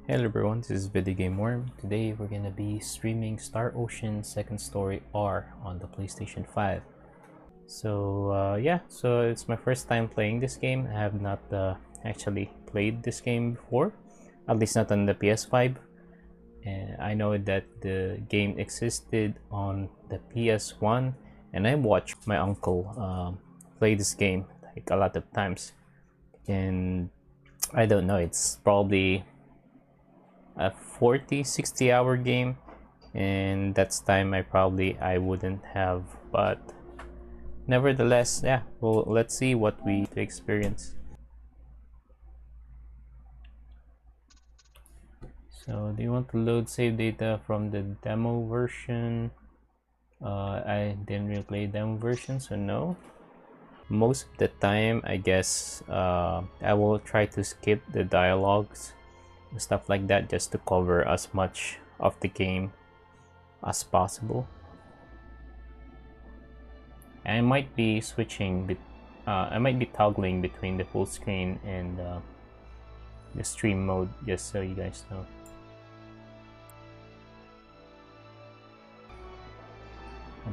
Hello everyone, this is Video Game Worm. Today we're gonna be streaming Star Ocean Second Story R on the PlayStation 5. So it's my first time playing this game. I have not actually played this game before, at least not on the PS5. And I know that the game existed on the PS1, and I watched my uncle play this game like a lot of times. And I don't know, it's probably a 40-60 hour game, and that's time I wouldn't have, but nevertheless, yeah, well, let's see what we experience. So do you want to load save data from the demo version? I didn't really play demo version, so no. Most of the time, I guess I will try to skip the dialogues, stuff like that, just to cover as much of the game as possible. And I might be I might be toggling between the full screen and the stream mode, just so you guys know.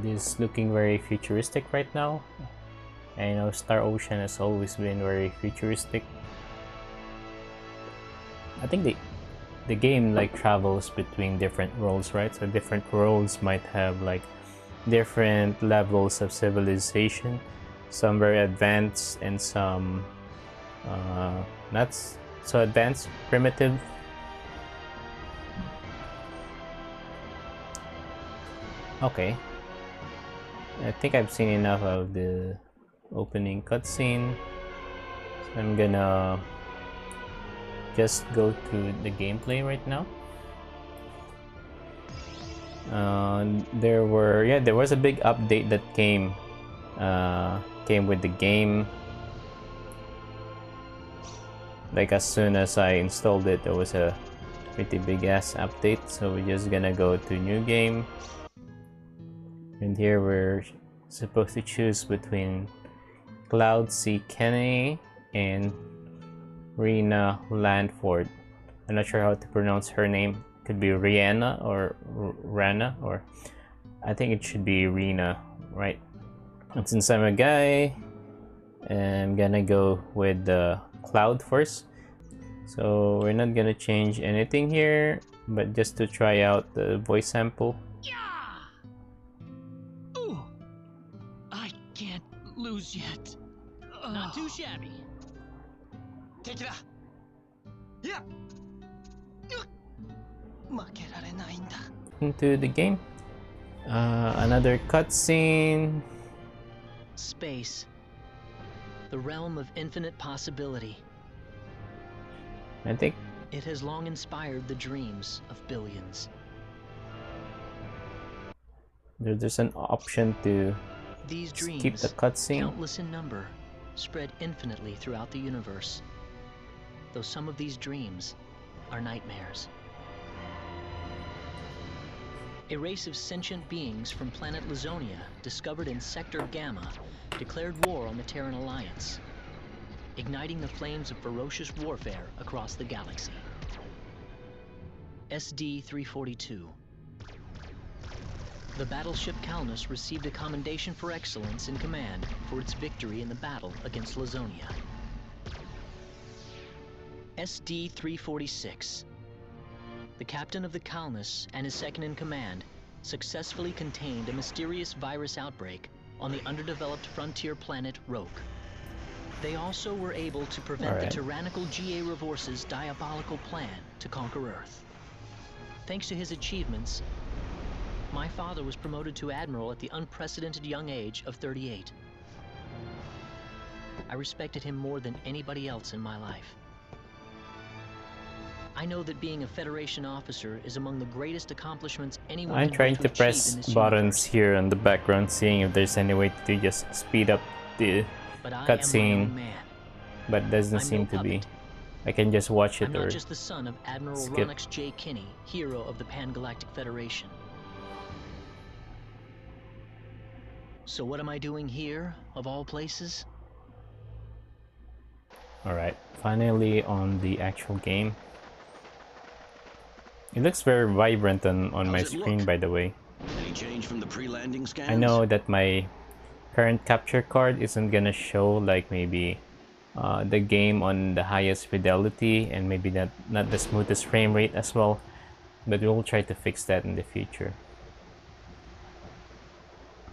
This is looking very futuristic right now. I know Star Ocean has always been very futuristic. I think the game like travels between different worlds, right? So different worlds might have like different levels of civilization, some very advanced and some not so advanced, primitive. Okay, I think I've seen enough of the opening cutscene, so I'm gonna just go to the gameplay right now. There was a big update that came with the game. Like as soon as I installed it, there was a pretty big ass update. So we're just gonna go to new game, and here we're supposed to choose between Claude C. Kenny and Rena Landford. I'm not sure how to pronounce her name. Could be Rihanna or Rana, or I think it should be Rena, right? And since I'm a guy, I'm gonna go with the Cloud first. So we're not gonna change anything here, but just to try out the voice sample. Yeah! Ooh! I can't lose yet. Not too shabby. Take it out. Yeah! Into the game. Another cutscene. Space. The realm of infinite possibility. I think it has long inspired the dreams of billions. There's an option to These dreams, keep the cutscene. Countless in number, spread infinitely throughout the universe. Though some of these dreams are nightmares. A race of sentient beings from planet Lazonia, discovered in Sector Gamma, declared war on the Terran Alliance, igniting the flames of ferocious warfare across the galaxy. SD-342. The battleship Calnus received a commendation for excellence in command for its victory in the battle against Lazonia. SD-346. The captain of the Calnus and his second-in-command successfully contained a mysterious virus outbreak on the underdeveloped frontier planet Roke. They also were able to prevent the tyrannical GA Revorce's diabolical plan to conquer Earth. Thanks to his achievements, my father was promoted to Admiral at the unprecedented young age of 38. I respected him more than anybody else in my life. I know that being a Federation officer is among the greatest accomplishments anyone I'm can trying hope to achieve press in this buttons universe. here in the background, seeing if there's any way to just speed up the cutscene, but doesn't seem to be. I can just watch it I'm or not just the son of Admiral skip. Ronix J. Kinney, hero of the Pan-Galactic Federation. So what am I doing here, of all places? Alright, finally on the actual game. It looks very vibrant on my How's it screen, look? by the way. Any change from the pre-landing scans? I know that my current capture card isn't gonna show like maybe the game on the highest fidelity and maybe not the smoothest frame rate as well, but we'll try to fix that in the future.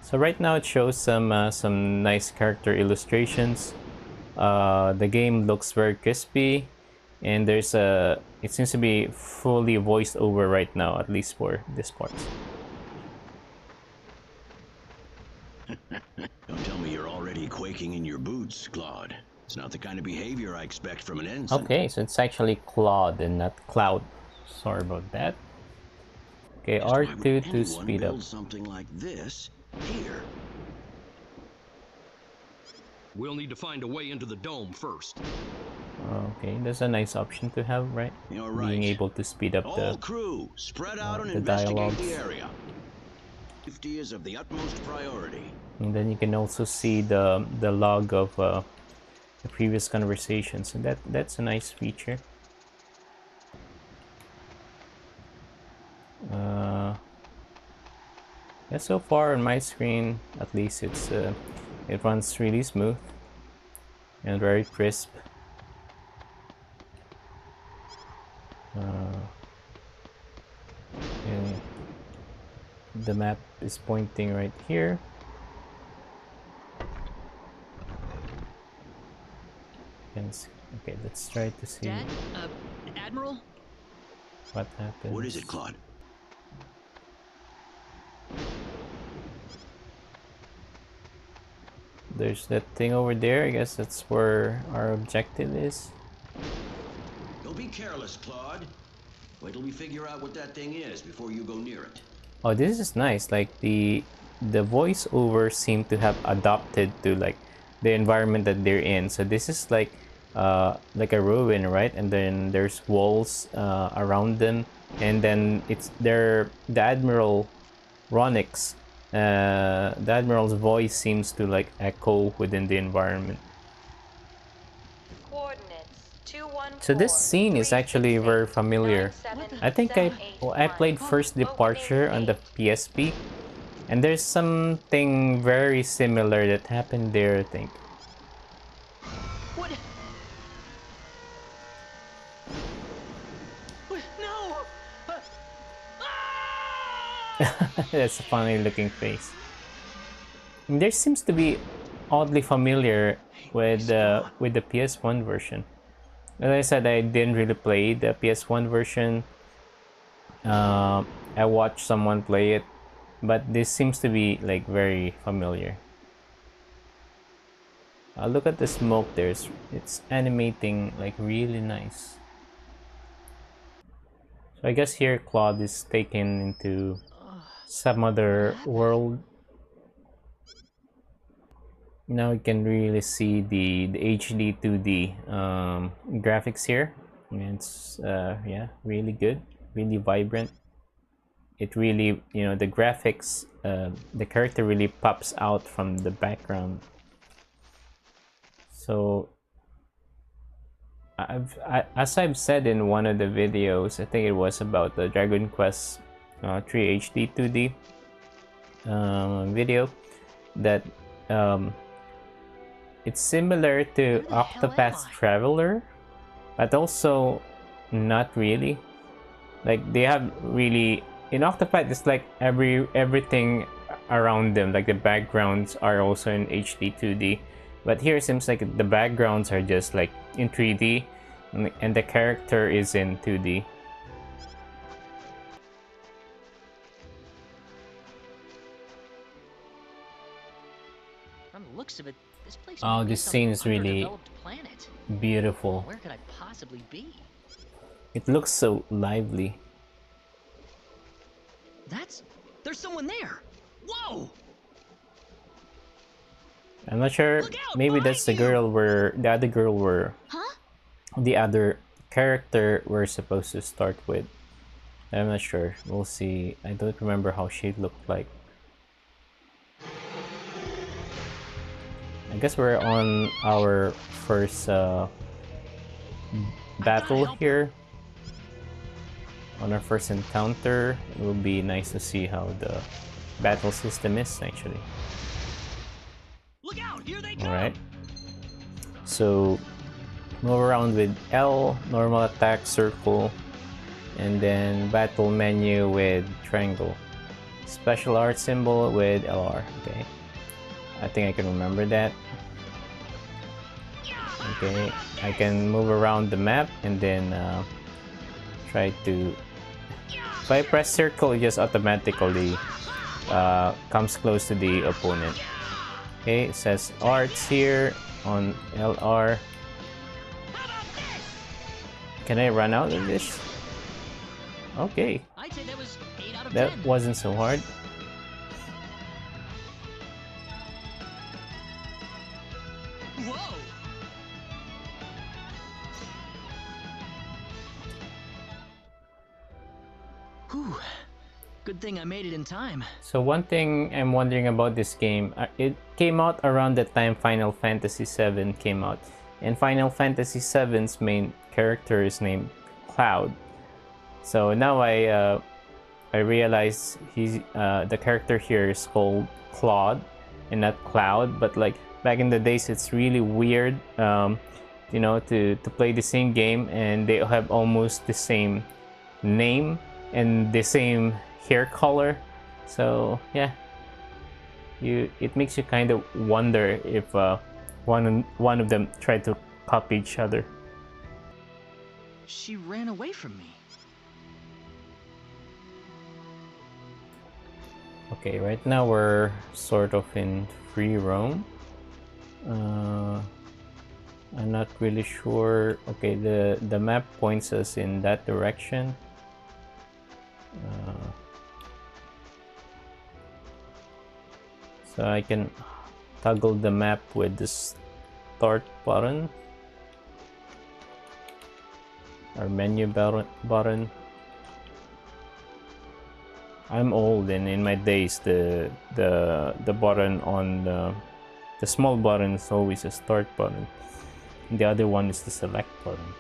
So right now it shows some nice character illustrations. The game looks very crispy, and it seems to be fully voiced over right now, at least for this part. Don't tell me you're already quaking in your boots, Claude. It's not the kind of behavior I expect from an ensign. Okay, so it's actually Claude and not Cloud. Sorry about that. Okay, Just why would R2 to anyone speed up. build something like this here? We'll need to find a way into the dome first. Okay, that's a nice option to have, right? You're Being right. able to speed up All crew, spread out and the investigate dialogues. the area. Safety is of the utmost priority. And then you can also see the log of the previous conversations, and that's a nice feature. Yeah, so far on my screen, at least it runs really smooth and very crisp. And the map is pointing right here. Okay, let's try to see Dad? Admiral? what happens. What is it, Claude? There's that thing over there. I guess that's where our objective is. Don't be careless, Claude. Wait till we figure out what that thing is before you go near it. Oh, this is nice. Like the voiceover seem to have adopted to like the environment that they're in. So this is like a ruin, right? And then there's walls around them, and then the Admiral Ronix. The Admiral's voice seems to like echo within the environment. So this scene is actually very familiar. I think I played First Departure on the PSP, and there's something very similar that happened there, I think. What? No! That's a funny looking face. And there seems to be oddly familiar with the PS1 version. As I said, I didn't really play the PS1 version. I watched someone play it, but this seems to be like very familiar. Look at the smoke there. It's animating like really nice. So I guess here Claude is taken into some other world. Now you can really see the HD 2D graphics here. And it's yeah, really good, really vibrant. It really, the graphics, the character really pops out from the background. So as I've said in one of the videos, I think it was about the Dragon Quest 3 HD 2D video, that it's similar to Octopath Traveler, but also not really. Like they have really, in Octopath it's like everything around them, like the backgrounds are also in HD 2D, but here it seems like the backgrounds are just like in 3D and the character is in 2D. From the looks of it, this place Oh, might be this some scene is really underdeveloped planet. beautiful. Where could I possibly be? It looks so lively. There's someone there! Whoa! I'm not sure. Maybe that's the girl the other girl where the other character we're supposed to start with. I'm not sure. We'll see. I don't remember how she looked like. I guess we're on our first battle here. on our first encounter, it will be nice to see how the battle system is actually. Look out! Here they come! Alright. So move around with L, normal attack, circle, and then battle menu with triangle. Special art symbol with LR. Okay. I think I can remember that. Okay, I can move around the map and then try to... If I press circle, it just automatically comes close to the opponent. Okay, it says arts here on LR. Can I run out of this? Okay, I'd say that was 8 out of that 10. wasn't so hard. Whoa! Whew. Good thing I made it in time. So one thing I'm wondering about this game, it came out around the time Final Fantasy VII came out. And Final Fantasy VII's main character is named Cloud. So now I realize he's the character here is called Claude and not Cloud. But like back in the days, it's really weird, you know, to play the same game and they have almost the same name and the same hair color. So yeah, it makes you kind of wonder if one of them tried to copy each other. She ran away from me. Okay, right now we're sort of in free roam. I'm not really sure. Okay, the map points us in that direction. So I can toggle the map with the start button or menu button. I'm old, and in my days the button on the small button is always a start button. The other one is the select button.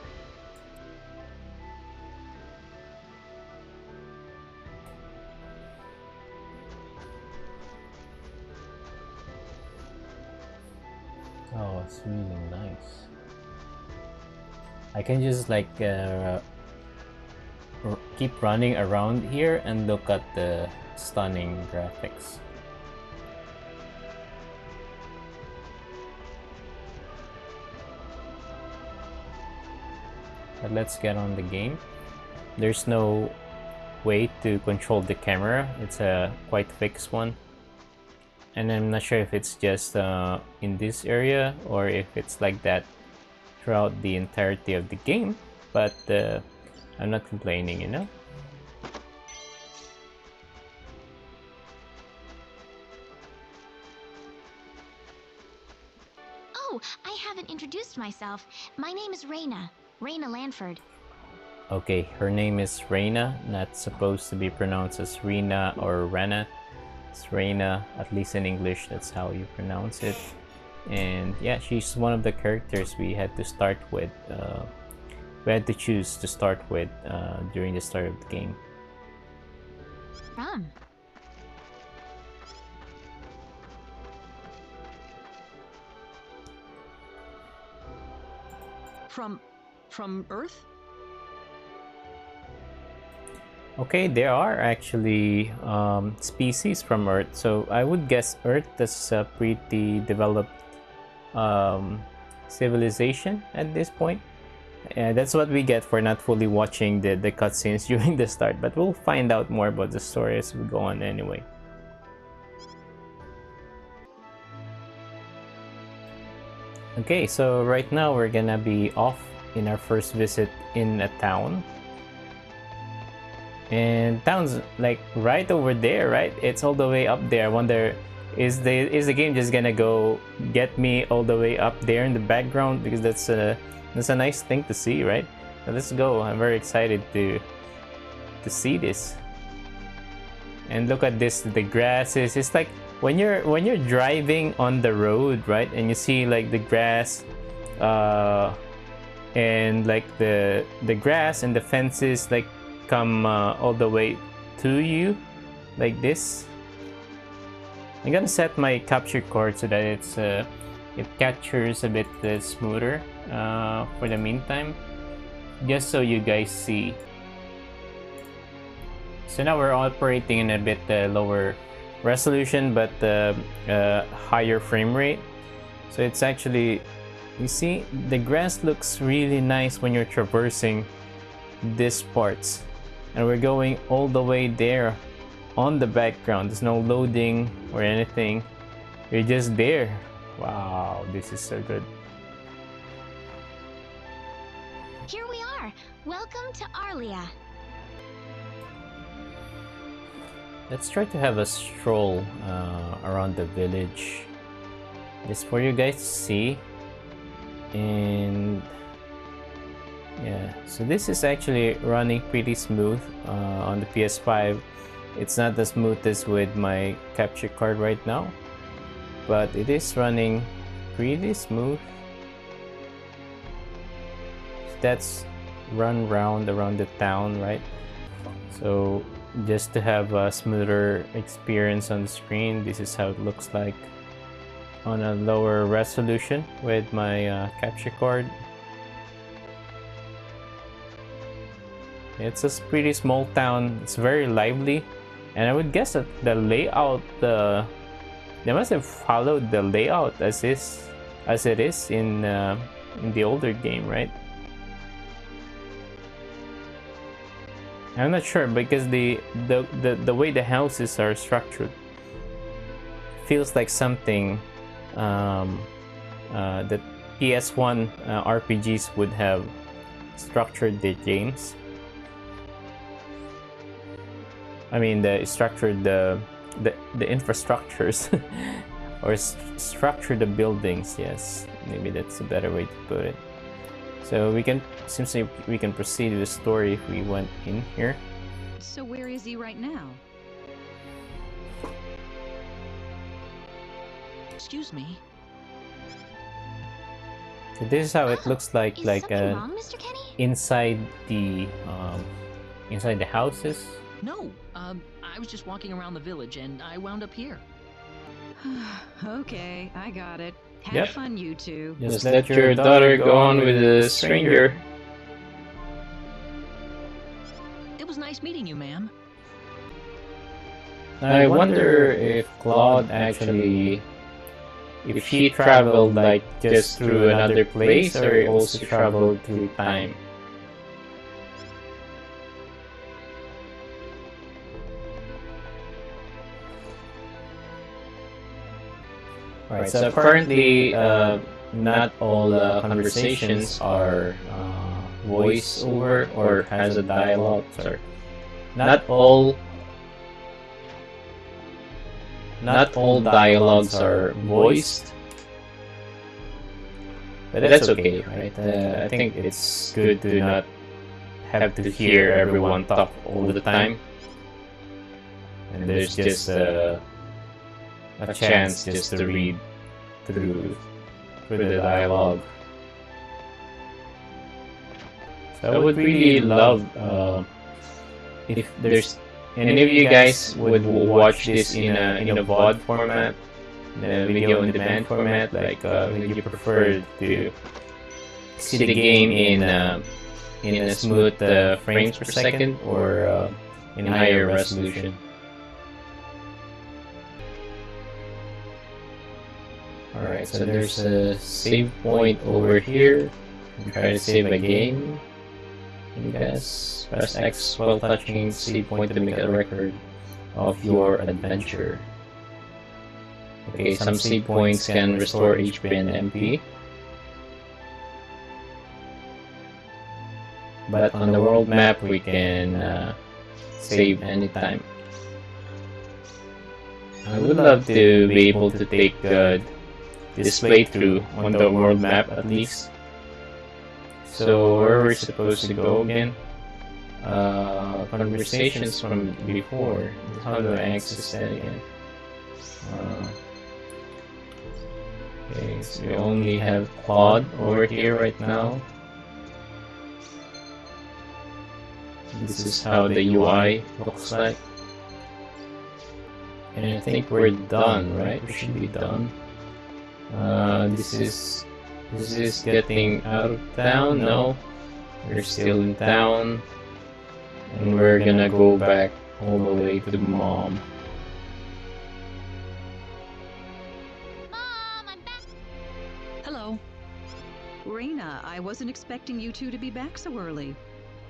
Oh, it's really nice. I can just like keep running around here and look at the stunning graphics. But let's get on the game. There's no way to control the camera. It's a quite fixed one. And I'm not sure if it's just in this area or if it's like that throughout the entirety of the game. But I'm not complaining, you know? Oh, I haven't introduced myself. My name is Raina Lanford. Okay, her name is Reina, not supposed to be pronounced as Rena or Rena. It's Reina, at least in English, that's how you pronounce it. And yeah, she's one of the characters we had to start with. We had to choose to start with during the start of the game. From Earth? Okay, there are actually species from Earth, so I would guess Earth is a pretty developed civilization at this point. That's what we get for not fully watching the cutscenes during the start, but we'll find out more about the story as we go on anyway. Okay, so right now we're gonna be off in our first visit in a town. And town's like right over there, right? It's all the way up there. I wonder, is the game just gonna go get me all the way up there in the background? Because that's a nice thing to see, right? So let's go. I'm very excited to see this. And look at this, the grasses. It's like when you're driving on the road, right? And you see like the grass and like the grass and the fences like come all the way to you like this. I'm gonna set my capture card so that it captures a bit smoother for the meantime, just so you guys see. So now we're operating in a bit lower resolution but higher frame rate. So it's actually, you see, the grass looks really nice when you're traversing these parts, and we're going all the way there on the background. There's no loading or anything, you're just there. Wow, this is so good. Here we are. Welcome to Arlia. Let's try to have a stroll around the village, just for you guys to see. And yeah, so this is actually running pretty smooth on the PS5. It's not as smooth as with my capture card right now, but it is running pretty smooth. That's run round around the town, right? So just to have a smoother experience on the screen, this is how it looks like on a lower resolution with my capture card. It's a pretty small town. It's very lively, and I would guess that the layout, they must have followed the layout as it is in the older game, right? I'm not sure, because the way the houses are structured feels like something that PS1 RPGs would have structured their games. I mean, the infrastructures or structure the buildings. Yes, maybe that's a better way to put it. So seems like we can proceed with the story if we went in here. So where is he right now? Excuse me. So this is how it looks like, Is something wrong, Mr. Kenny? inside the houses. No, I was just walking around the village and I wound up here. Okay, I got it. Have Yep. fun, you two. Just let your daughter go on with a stranger. It was nice meeting you, ma'am. I wonder if Claude actually, if he traveled like just through another place, or he also traveled through time. Right, so apparently not all conversations are voice over or has a dialogue. Sorry, not all dialogues are voiced, but that's okay, right? I think it's good to not have to hear everyone talk all the time, and there's just a chance just to read through the dialogue. So I would really love if there's any of you guys would watch this in a VOD format, the video on demand format, like you prefer to see the game in a smooth frames per second, or in higher resolution. Alright, so there's a save point over here. Try to save a game. I guess press X while touching save point to make a record of your adventure. Okay, some save points can restore HP and MP, but on the world map we can save anytime. I would love to be able to take this playthrough on the world map at least. So where we're supposed to go again? Conversations from before. How do I access that again? Okay, so we only have Claude over here right now. This is how the UI looks like. And I think we're done, right? We should be done. This is getting out of town. No, we're still in town, and we're gonna go back all the way to mom. Mom, I'm back. Hello. Raina, I wasn't expecting you two to be back so early.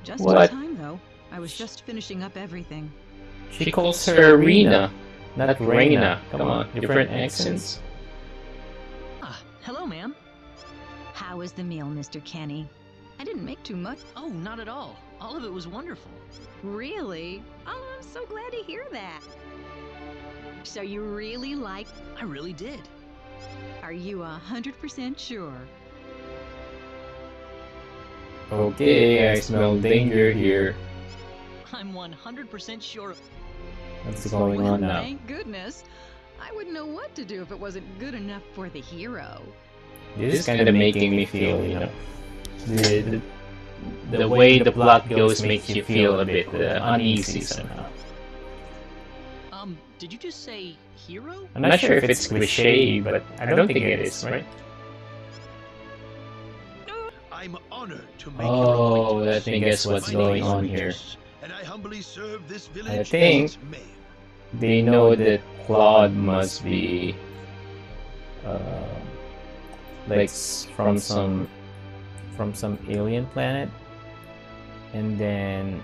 Just What? in time, though. I was just finishing up everything. She calls her Rena, not Reina. Come on, different accents. Ah, hello, ma'am. How was the meal, Mr. Kenny? I didn't make too much. Oh, not at all. All of it was wonderful. Really? Oh, I'm so glad to hear that. So you really like... I really did. Are you 100% sure? Okay, I smell danger here. I'm 100% sure. What's going on now? Thank goodness. I wouldn't know what to do if it wasn't good enough for the hero. This is kind of making me feel, you know, the way the plot goes makes you feel a bit uneasy somehow. Did you just say hero? I'm not sure if it's cliche, but I don't think it is, right? I'm honored to make Oh, your let acquaintance. me guess what's My name going is on here. Regis, and I humbly serve this village I think as its mayor. they know that Claude must be like from some alien planet, and then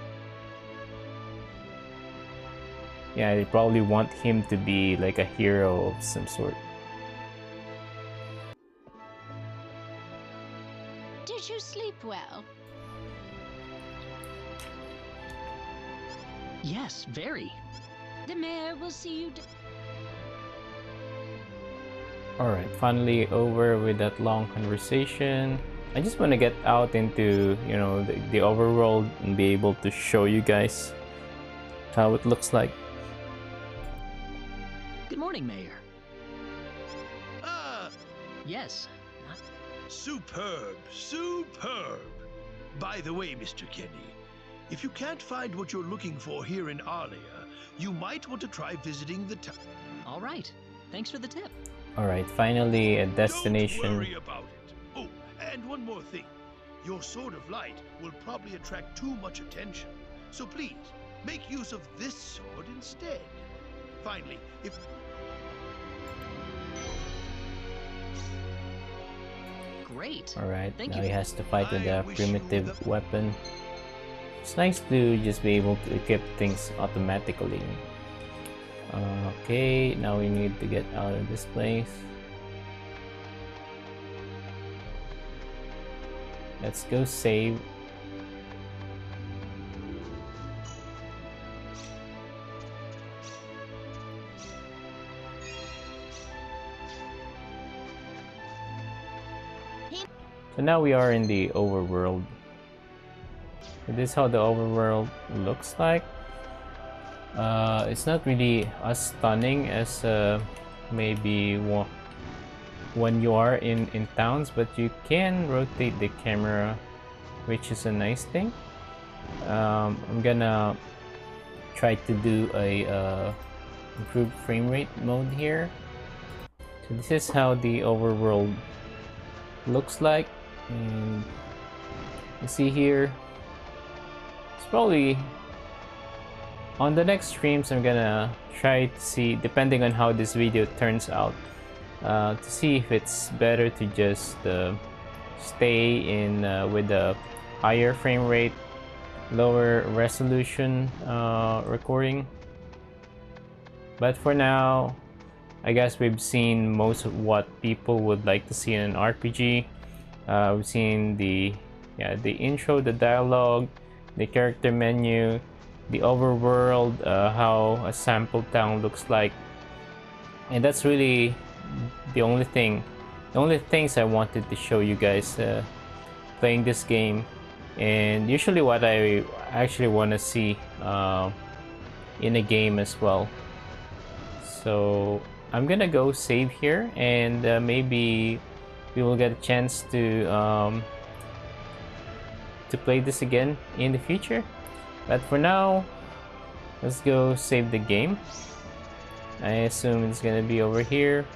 yeah, they probably want him to be like a hero of some sort. Did you sleep well? Yes, very. The mayor will see you. Alright, finally over with that long conversation. I just want to get out into, you know, the overworld and be able to show you guys how it looks like. Good morning, Mayor. Ah, Yes. superb, superb. By the way, Mr. Kenny, if you can't find what you're looking for here in Arlia, you might want to try visiting the town. All right. Thanks for the tip. Alright, finally a Don't destination. worry about it. Oh, and one more thing. Your sword of light will probably attract too much attention. So please, make use of this sword instead. Finally, if... Great. Alright, Thank now you. he has to fight with I a wish you primitive the- weapon. It's nice to just be able to equip things automatically. Okay, now we need to get out of this place. Let's go save. So now we are in the overworld. So this is how the overworld looks like. It's not really as stunning as maybe when you are in towns, but you can rotate the camera, which is a nice thing. I'm gonna try to do a improved frame rate mode here. So this is how the overworld looks like, and you see here, it's probably on the next streams I'm gonna try to see, depending on how this video turns out, to see if it's better to just stay in with a higher frame rate, lower resolution recording. But for now, I guess we've seen most of what people would like to see in an RPG. We've seen the intro, the dialogue, the character menu, the overworld, how a sample town looks like, and that's really the only things I wanted to show you guys playing this game. And usually what I actually want to see in a game as well. So I'm gonna go save here, and maybe we will get a chance to play this again in the future. But for now, let's go save the game. I assume it's gonna be over here,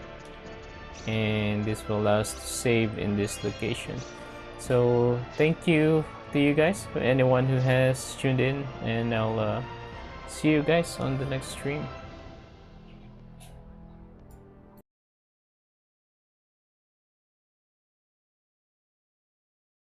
and this will allow us to save in this location. So thank you to you guys, for anyone who has tuned in, and I'll see you guys on the next stream.